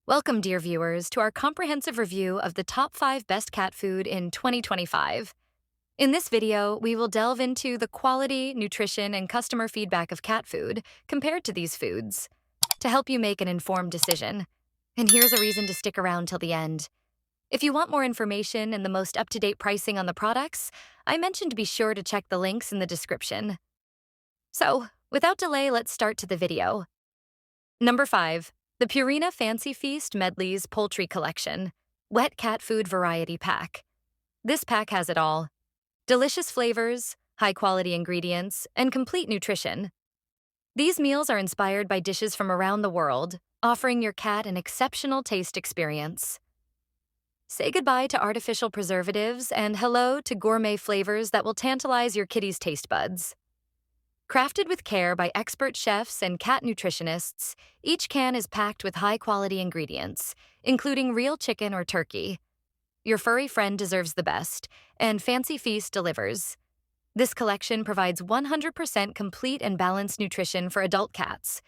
Welcome, dear viewers, to our comprehensive review of the top 5 best cat food in 2025. In this video, we will delve into the quality, nutrition, and customer feedback of cat food compared to these foods to help you make an informed decision. And here's a reason to stick around till the end. If you want more information and the most up-to-date pricing on the products, I mentioned to be sure to check the links in the description. So, without delay, let's start to the video. Number 5. The Purina Fancy Feast Medleys Poultry Collection Wet Cat Food Variety Pack. This pack has it all. Delicious flavors, high-quality ingredients, and complete nutrition. These meals are inspired by dishes from around the world, offering your cat an exceptional taste experience. Say goodbye to artificial preservatives and hello to gourmet flavors that will tantalize your kitty's taste buds. Crafted with care by expert chefs and cat nutritionists, each can is packed with high-quality ingredients, including real chicken or turkey. Your furry friend deserves the best, and Fancy Feast delivers. This collection provides 100% complete and balanced nutrition for adult cats.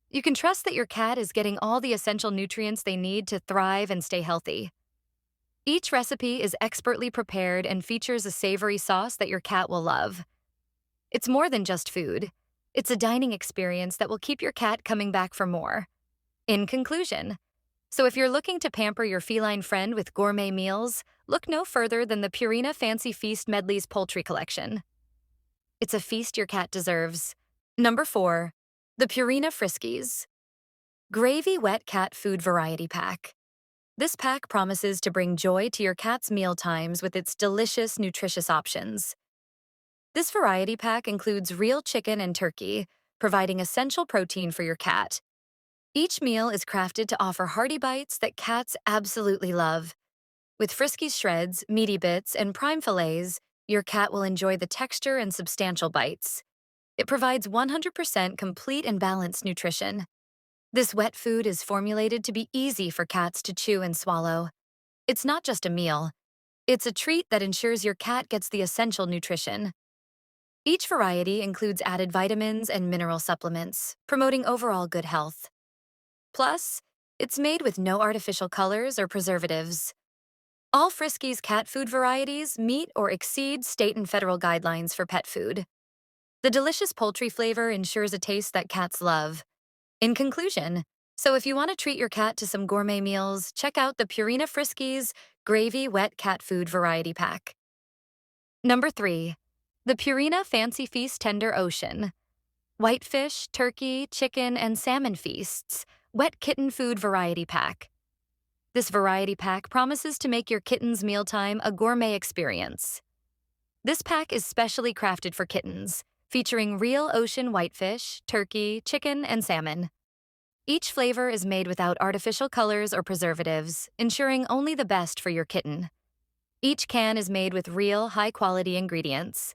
You can trust that your cat is getting all the essential nutrients they need to thrive and stay healthy. Each recipe is expertly prepared and features a savory sauce that your cat will love. It's more than just food. It's a dining experience that will keep your cat coming back for more. In conclusion, so if you're looking to pamper your feline friend with gourmet meals, look no further than the Purina Fancy Feast Medleys Poultry Collection. It's a feast your cat deserves. Number 4. The Purina Friskies Gravy Wet Cat Food Variety Pack. This pack promises to bring joy to your cat's meal times with its delicious, nutritious options. This variety pack includes real chicken and turkey, providing essential protein for your cat. Each meal is crafted to offer hearty bites that cats absolutely love. With Friskies shreds, meaty bits, and prime fillets, your cat will enjoy the texture and substantial bites. It provides 100% complete and balanced nutrition. This wet food is formulated to be easy for cats to chew and swallow. It's not just a meal. It's a treat that ensures your cat gets the essential nutrition. Each variety includes added vitamins and mineral supplements, promoting overall good health. Plus, it's made with no artificial colors or preservatives. All Friskies cat food varieties meet or exceed state and federal guidelines for pet food. The delicious poultry flavor ensures a taste that cats love. In conclusion, so if you want to treat your cat to some gourmet meals, check out the Purina Friskies Gravy Wet Cat Food Variety Pack. Number 3. The Purina Fancy Feast Tender Ocean Whitefish, turkey, chicken, and salmon feasts Wet Kitten Food Variety Pack. This variety pack promises to make your kitten's mealtime a gourmet experience. This pack is specially crafted for kittens, featuring real ocean whitefish, turkey, chicken, and salmon. Each flavor is made without artificial colors or preservatives, ensuring only the best for your kitten. Each can is made with real, high-quality ingredients.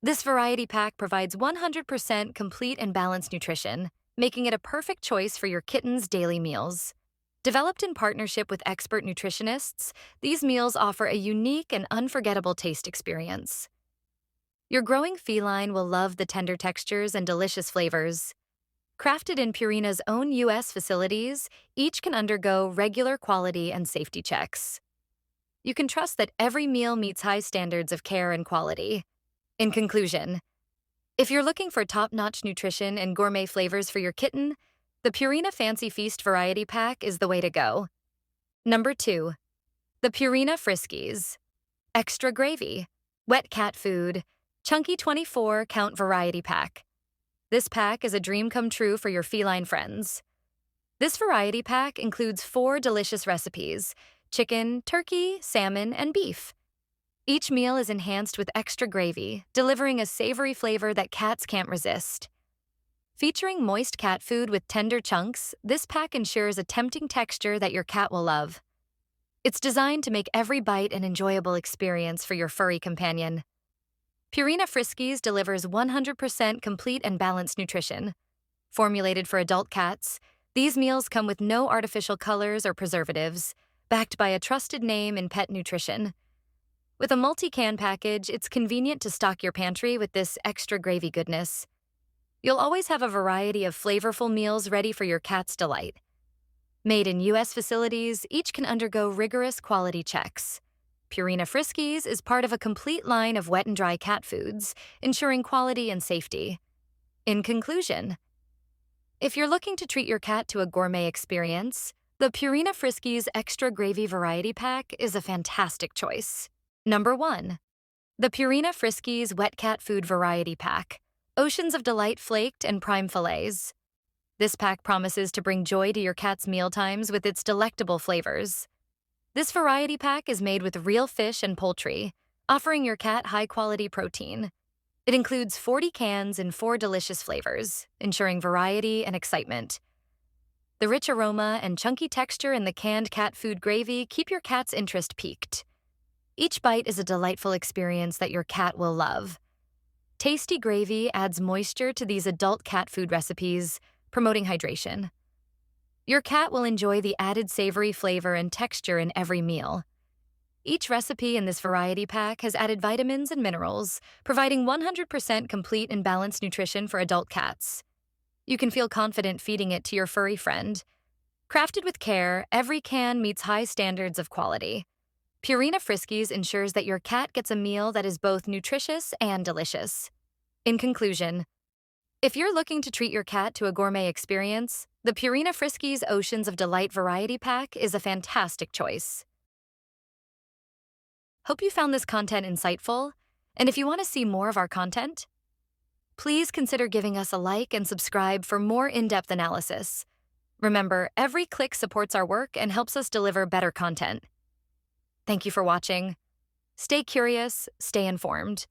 This variety pack provides 100% complete and balanced nutrition, making it a perfect choice for your kitten's daily meals. Developed in partnership with expert nutritionists, these meals offer a unique and unforgettable taste experience. Your growing feline will love the tender textures and delicious flavors. Crafted in Purina's own U.S. facilities, each can undergo regular quality and safety checks. You can trust that every meal meets high standards of care and quality. In conclusion, if you're looking for top-notch nutrition and gourmet flavors for your kitten, the Purina Fancy Feast Variety Pack is the way to go. Number 2. The Purina Friskies Extra Gravy Wet Cat Food Chunky 24-Count Variety Pack. This pack is a dream come true for your feline friends. This variety pack includes 4 delicious recipes: chicken, turkey, salmon, and beef. Each meal is enhanced with extra gravy, delivering a savory flavor that cats can't resist. Featuring moist cat food with tender chunks, this pack ensures a tempting texture that your cat will love. It's designed to make every bite an enjoyable experience for your furry companion. Purina Friskies delivers 100% complete and balanced nutrition. Formulated for adult cats, these meals come with no artificial colors or preservatives, backed by a trusted name in pet nutrition. With a multi-can package, it's convenient to stock your pantry with this extra gravy goodness. You'll always have a variety of flavorful meals ready for your cat's delight. Made in U.S. facilities, each can undergo rigorous quality checks. Purina Friskies is part of a complete line of wet and dry cat foods, ensuring quality and safety. In conclusion, if you're looking to treat your cat to a gourmet experience, the Purina Friskies Extra Gravy Variety Pack is a fantastic choice. Number 1. The Purina Friskies Wet Cat Food Variety Pack. Oceans of delight flaked and prime fillets. This pack promises to bring joy to your cat's mealtimes with its delectable flavors. This variety pack is made with real fish and poultry, offering your cat high-quality protein. It includes 40 cans in 4 delicious flavors, ensuring variety and excitement. The rich aroma and chunky texture in the canned cat food gravy keep your cat's interest piqued. Each bite is a delightful experience that your cat will love. Tasty gravy adds moisture to these adult cat food recipes, promoting hydration. Your cat will enjoy the added savory flavor and texture in every meal. Each recipe in this variety pack has added vitamins and minerals, providing 100% complete and balanced nutrition for adult cats. You can feel confident feeding it to your furry friend. Crafted with care, every can meets high standards of quality. Purina Friskies ensures that your cat gets a meal that is both nutritious and delicious. In conclusion, if you're looking to treat your cat to a gourmet experience, the Purina Friskies Oceans of Delight Variety Pack is a fantastic choice. Hope you found this content insightful, and if you want to see more of our content, please consider giving us a like and subscribe for more in-depth analysis. Remember, every click supports our work and helps us deliver better content. Thank you for watching. Stay curious, stay informed.